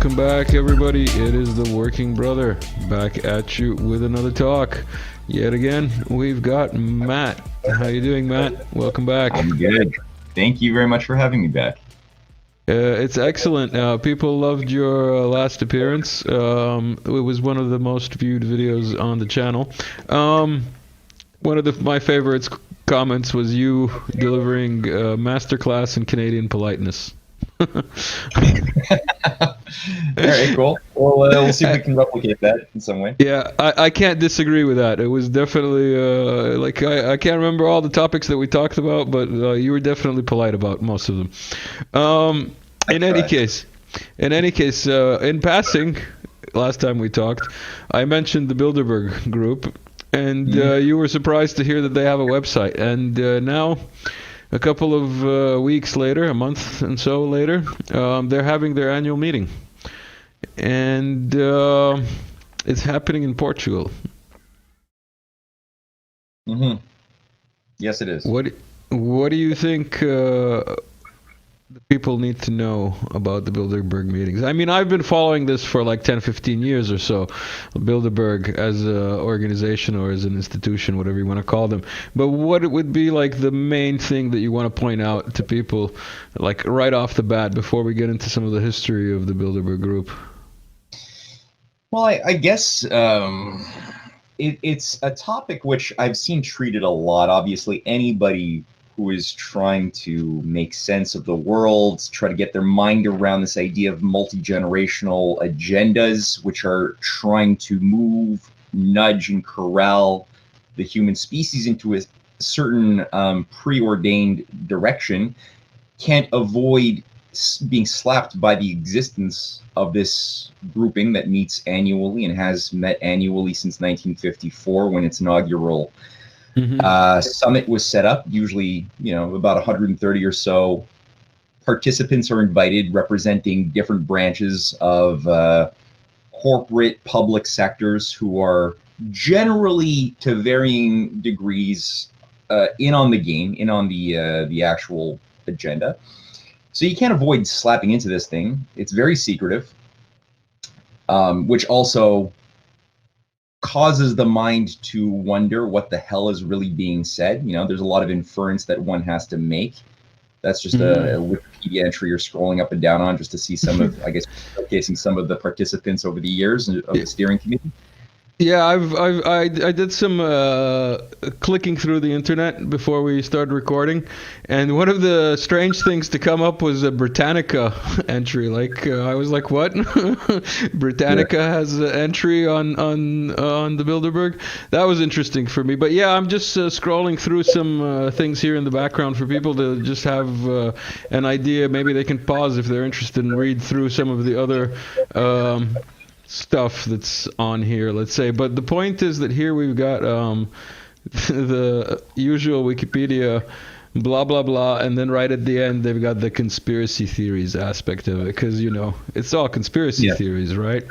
Welcome back, everybody. It is the Working Brother back at you with another talk. Yet again, we've got Matt. How you doing, Matt? Welcome back. I'm good. Thank you very much for having me back. It's excellent. People loved your last appearance. It was one of the most viewed videos on the channel. One of my favorites comments was you delivering a masterclass in Canadian politeness. All right, cool. Well, we'll see if we can replicate that in some way. Yeah, I can't disagree with that. It was definitely I can't remember all the topics that we talked about, but you were definitely polite about most of them. In any case, in passing, last time we talked, I mentioned the Bilderberg group, and you were surprised to hear that they have a website, and now, a couple of weeks later, a month and so later, they're having their annual meeting. And it's happening in Portugal. Mm-hmm. Yes, it is. What do you think the people need to know about the Bilderberg meetings? I mean, I've been following this for like 10, 15 years or so, Bilderberg as an organization or as an institution, whatever you want to call them. But what would be like the main thing that you want to point out to people, like right off the bat, before we get into some of the history of the Bilderberg group? Well, I guess it's a topic which I've seen treated a lot. Obviously, anybody who is trying to make sense of the world, try to get their mind around this idea of multi-generational agendas, which are trying to move, nudge, and corral the human species into a certain preordained direction, can't avoid being slapped by the existence of this grouping that meets annually and has met annually since 1954 when its inaugural summit was set up. Usually, about 130 or so participants are invited representing different branches of corporate public sectors who are generally to varying degrees in on the game, in on the actual agenda. So you can't avoid slapping into this thing. It's very secretive, which also causes the mind to wonder what the hell is really being said. There's a lot of inference that one has to make. That's just a Wikipedia entry you're scrolling up and down on just to see some of, I guess, showcasing some of the participants over the years of the steering committee. Yeah, I did some clicking through the internet before we started recording, and one of the strange things to come up was a Britannica entry. Like I was like, what? Britannica has an entry on the Bilderberg. That was interesting for me. But yeah, I'm just scrolling through some things here in the background for people to just have an idea. Maybe they can pause if they're interested and read through some of the other stuff that's on here, let's say. But the point is that here we've got the usual Wikipedia blah blah blah, and then right at the end they've got the conspiracy theories aspect of it, because it's all conspiracy theories, right?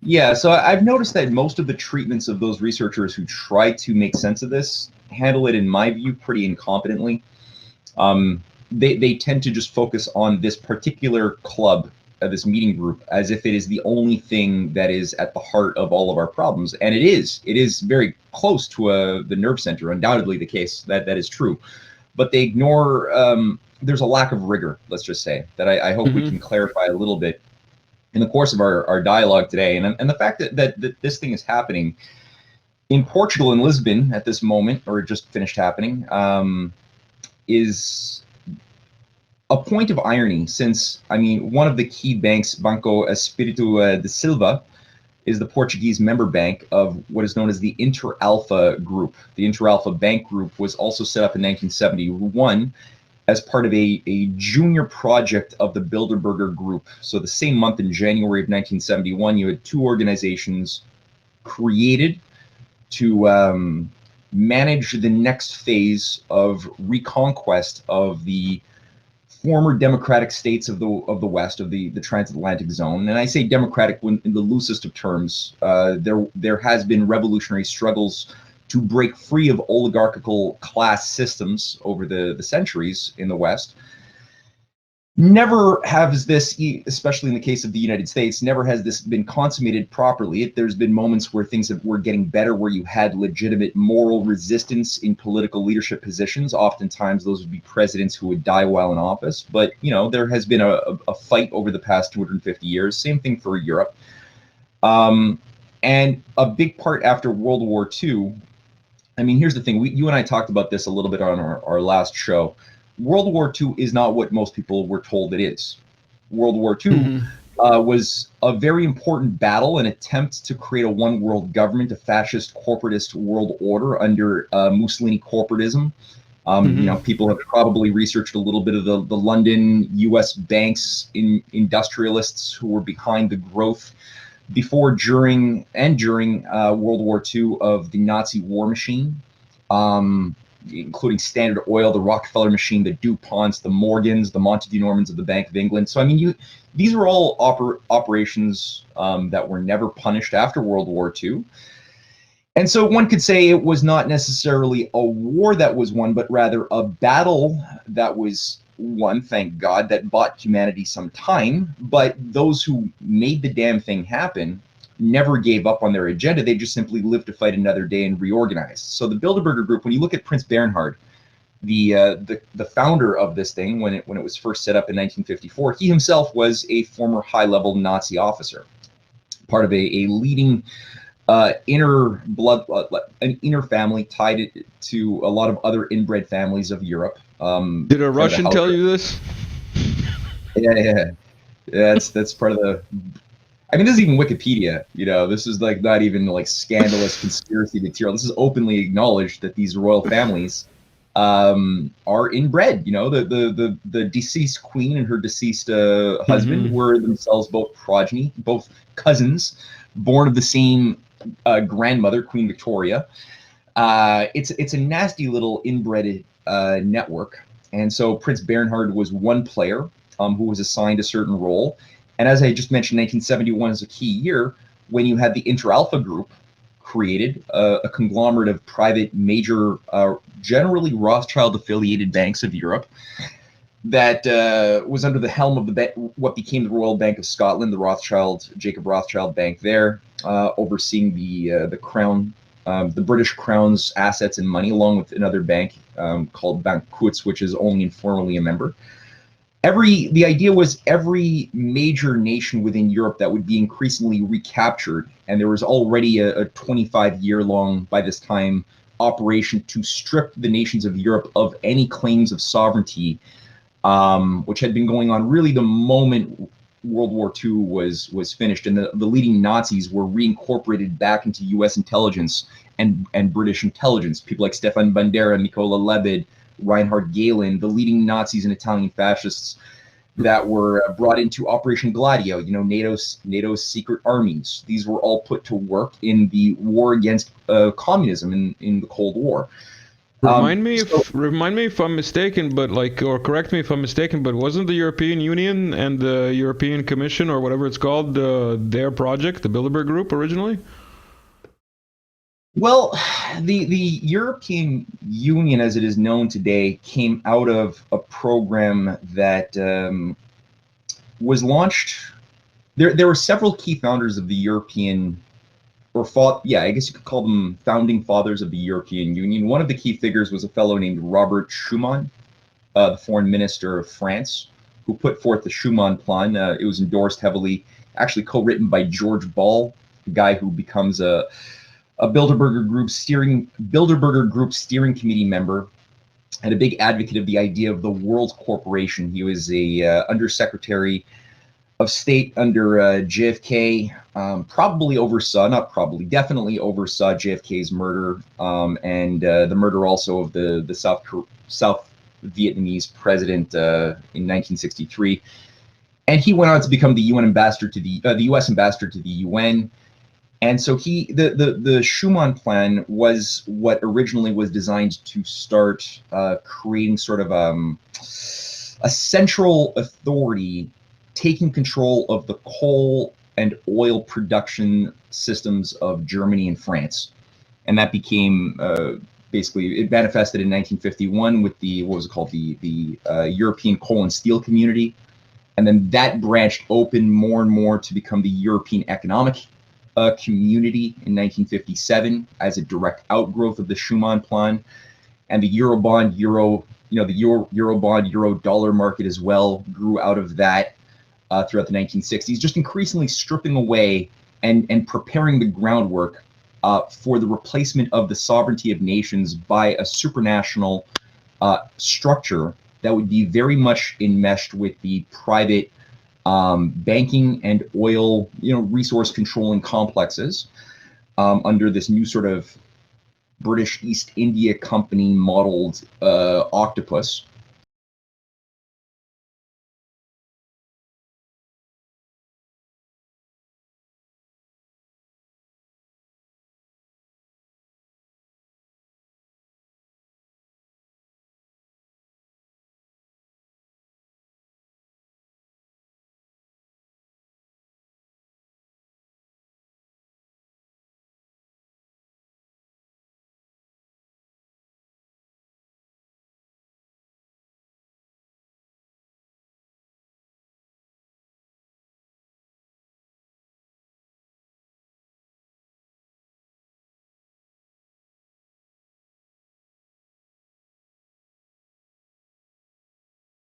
Yeah, so I've noticed that most of the treatments of those researchers who try to make sense of this handle it, in my view, pretty incompetently. They tend to just focus on this particular club, this meeting group, as if it is the only thing that is at the heart of all of our problems. And it is very close to the nerve center, undoubtedly the case, that is true. But they ignore, there's a lack of rigor, let's just say, that I hope we can clarify a little bit in the course of our dialogue today. And the fact that this thing is happening in Portugal, in Lisbon at this moment, or it just finished happening, is a point of irony, since, one of the key banks, Banco Espírito de Silva, is the Portuguese member bank of what is known as the Inter-Alpha Group. The Inter-Alpha Bank Group was also set up in 1971 as part of a junior project of the Bilderberger Group. So the same month, in January of 1971, you had two organizations created to manage the next phase of reconquest of the former democratic states of the West, of the transatlantic zone. And I say democratic in the loosest of terms. There has been revolutionary struggles to break free of oligarchical class systems over the centuries in the West. never has this, especially in the case of the United States, never has this been consummated properly. There's been moments where things were getting better, where you had legitimate moral resistance in political leadership positions. Oftentimes those would be presidents who would die while in office. But, there has been a fight over the past 250 years. Same thing for Europe. And a big part after World War II, I mean, here's the thing. You and I talked about this a little bit on our last show. World War II is not what most people were told it is. World War II was a very important battle, an attempt to create a one world government, a fascist corporatist world order under Mussolini corporatism. People have probably researched a little bit of the London U.S. banks, industrialists who were behind the growth before, during World War II of the Nazi war machine. Including Standard Oil, the Rockefeller machine, the DuPonts, the Morgans, the Montague Normans of the Bank of England. So, I mean, these are all operations that were never punished after World War II. And so one could say it was not necessarily a war that was won, but rather a battle that was won, thank God, that bought humanity some time. But those who made the damn thing happen never gave up on their agenda. They just simply lived to fight another day and reorganized. So the Bilderberg Group, when you look at Prince Bernhard, the founder of this thing, when it was first set up in 1954, he himself was a former high-level Nazi officer, part of a leading inner family tied to a lot of other inbred families of Europe. Did a Russian tell you this? Yeah. That's part of the. I mean, this is even Wikipedia. This is not even scandalous conspiracy material. This is openly acknowledged that these royal families are inbred. The deceased queen and her deceased husband were themselves both progeny, both cousins, born of the same grandmother, Queen Victoria. It's a nasty little inbred network. And so Prince Bernhard was one player who was assigned a certain role. And as I just mentioned, 1971 is a key year when you had the Inter-Alpha Group created, a conglomerate of private, major, generally Rothschild-affiliated banks of Europe that was under the helm of what became the Royal Bank of Scotland, the Jacob Rothschild Bank there, overseeing the Crown, the British Crown's assets and money, along with another bank called Bank Coutts, which is only informally a member. The idea was every major nation within Europe that would be increasingly recaptured, and there was already a 25-year-long, by this time, operation to strip the nations of Europe of any claims of sovereignty, which had been going on really the moment World War II was finished, and the leading Nazis were reincorporated back into U.S. intelligence and British intelligence. People like Stefan Bandera, Mikola Lebed, Reinhard Gehlen, the leading Nazis and Italian fascists that were brought into Operation Gladio, NATO's secret armies. These were all put to work in the war against communism in the Cold War. Remind me if I'm mistaken, or correct me if I'm mistaken, but wasn't the European Union and the European Commission, or whatever it's called, their project, the Bilderberg Group, originally? Well, the European Union, as it is known today, came out of a program that was launched. There were several key founders of the European, I guess you could call them founding fathers of the European Union. One of the key figures was a fellow named Robert Schuman, the foreign minister of France, who put forth the Schuman Plan. It was endorsed heavily, actually co-written by George Ball, the guy who becomes a Bilderberg Group steering committee member and a big advocate of the idea of the World Corporation. He was a undersecretary of state under JFK, definitely oversaw JFK's murder and the murder also of the South Vietnamese president in 1963. And he went on to become the UN ambassador to the U.S. ambassador to the UN. And so the Schuman Plan was what originally was designed to start creating sort of a central authority taking control of the coal and oil production systems of Germany and France. And that became basically, it manifested in 1951 with the European Coal and Steel Community, And then that branched open more and more to become the European Economic Community in 1957 as a direct outgrowth of the Schuman Plan. And the Eurobond, Euro-dollar market as well grew out of that throughout the 1960s, just increasingly stripping away and preparing the groundwork for the replacement of the sovereignty of nations by a supranational structure that would be very much enmeshed with the private banking and oil, resource controlling complexes under this new sort of British East India Company modeled octopus.